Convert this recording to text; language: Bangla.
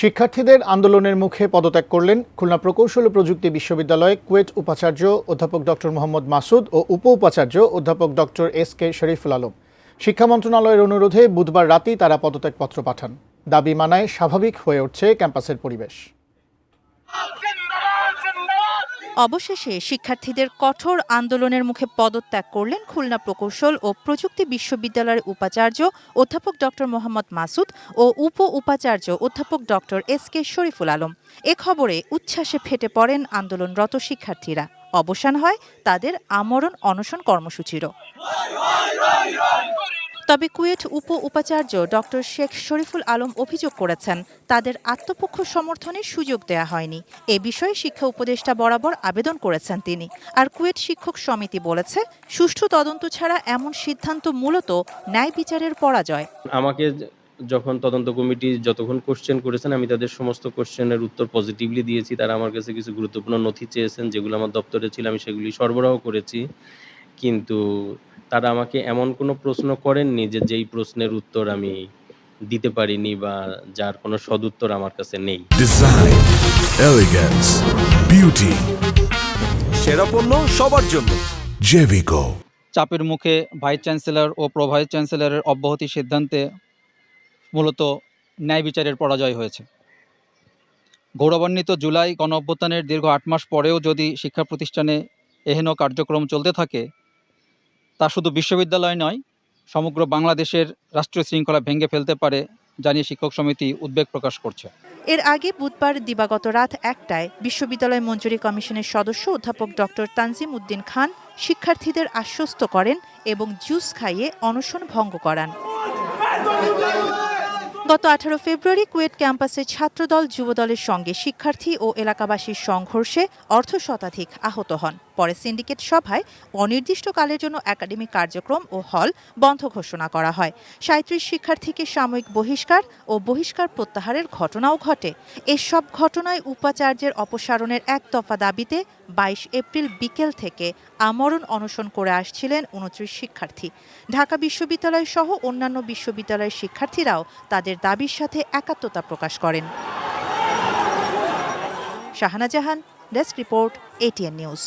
শিক্ষার্থীদের আন্দোলনের মুখে পদত্যাগ করলেন খুলনা প্রকৌশল ও প্রযুক্তি বিশ্ববিদ্যালয়ে কুয়েট উপাচার্য অধ্যাপক ডক্টর মোহাম্মদ মাসুদ ও উপ উপাচার্য অধ্যাপক ডক্টর এস.কে শরীফুল আলম। শিক্ষা মন্ত্রণালয়ের অনুরোধে বুধবার রাতেই তারা পদত্যাগপত্র পাঠান। দাবি মানায় স্বাভাবিক হয়ে উঠছে ক্যাম্পাসের পরিবেশ। অবশেষে শিক্ষার্থীদের কঠোর আন্দোলনের মুখে পদত্যাগ করলেন খুলনা প্রকৌশল ও প্রযুক্তি বিশ্ববিদ্যালয়ের উপাচার্য অধ্যাপক ডক্টর মোহাম্মদ মাসুদ ও উপ উপাচার্য অধ্যাপক ডক্টর এস.কে শরীফুল আলম। এ খবরে উচ্ছ্বাসে ফেটে পড়েন আন্দোলনরত শিক্ষার্থীরা। অবসান হয় তাদের আমরণ অনশন কর্মসূচিরও। তবে কুয়েট উপ উপাচার্য ডক্টর শেখ শরীফুল আলম অভিযোগ করেছেন, তাদের আত্মপক্ষ সমর্থনের সুযোগ দেয়া হয়নি। এ বিষয়ে শিক্ষা উপদেষ্টা বরাবর আবেদন করেছেন তিনি। আর কুয়েট শিক্ষক সমিতি বলেছে, সুষ্ঠু তদন্ত ছাড়া এমন সিদ্ধান্ত মূলত ন্যায় বিচারের পরাজয়। আমাকে যখন তদন্ত কমিটি যতক্ষণ কোশ্চেন করেছেন, আমি তাদের সমস্ত কোশ্চেনের উত্তর পজিটিভলি দিয়েছি। তারা আমার কাছে কিছু গুরুত্বপূর্ণ নথি চেয়েছেন, যেগুলো আমার দপ্তরে ছিল, আমি সেগুলি সরবরাহ করেছি। কিন্তু তারা আমাকে এমন কোনো প্রশ্ন করেননি যেই প্রশ্নের উত্তর আমি দিতে পারিনি বা যার কোনো সদুত্তর আমার কাছে নেই। ডিজাইন, এলিগেন্স, বিউটি, সেরা পণ্য সবার জন্য জেভিকো। চাপের মুখে ভাইস চ্যান্সেলর ও প্রো ভাইস চ্যান্সেলরের অব্যাহতি সিদ্ধান্তে মূলত ন্যায় বিচারের পরাজয় হয়েছে। গৌরবান্বিত জুলাই গণঅভ্যুত্থানের দীর্ঘ ৮ মাস পরেও যদি শিক্ষা প্রতিষ্ঠানে এহেন কার্যক্রম চলতে থাকে, তা শুধু বিশ্ববিদ্যালয় নয়, সমগ্র বাংলাদেশের রাষ্ট্রীয় শৃঙ্খলা ভেঙে ফেলতে পারে জানিয়ে শিক্ষক সমিতি উদ্বেগ প্রকাশ করছে। এর আগে বুধবার দিবাগত রাত ১টায় বিশ্ববিদ্যালয় মঞ্জুরি কমিশনের সদস্য অধ্যাপক ডক্টর তানজিম উদ্দিন খান শিক্ষার্থীদের আশ্বস্ত করেন এবং জুস খাইয়ে অনশন ভঙ্গ করান। গত ১৮ ফেব্রুয়ারি কুয়েট ক্যাম্পাসে ছাত্রদল যুবদলের সঙ্গে শিক্ষার্থী ও এলাকাবাসীর সংঘর্ষে অর্ধশতাধিক আহত হন। পরে সিন্ডিকেট সভায় অনির্দিষ্টকালের জন্য একাডেমিক কার্যক্রম ও হল বন্ধ ঘোষণা করা হয়। ৩৭ শিক্ষার্থীকে সাময়িক বহিষ্কার ও বহিষ্কার প্রত্যাহারের ঘটনাও ঘটে। এসব ঘটনায় উপাচার্যের অপসারণের এক দফা দাবিতে ২২ এপ্রিল বিকেল থেকে আমরণ অনশন করে আসছিলেন ২৯ শিক্ষার্থী। ঢাকা বিশ্ববিদ্যালয় সহ অন্যান্য বিশ্ববিদ্যালয়ের শিক্ষার্থীরাও তাদের দাবির সাথে একাত্মতা প্রকাশ করেন। শাহানা জাহান, ডেস্ক রিপোর্ট, ATN নিউজ।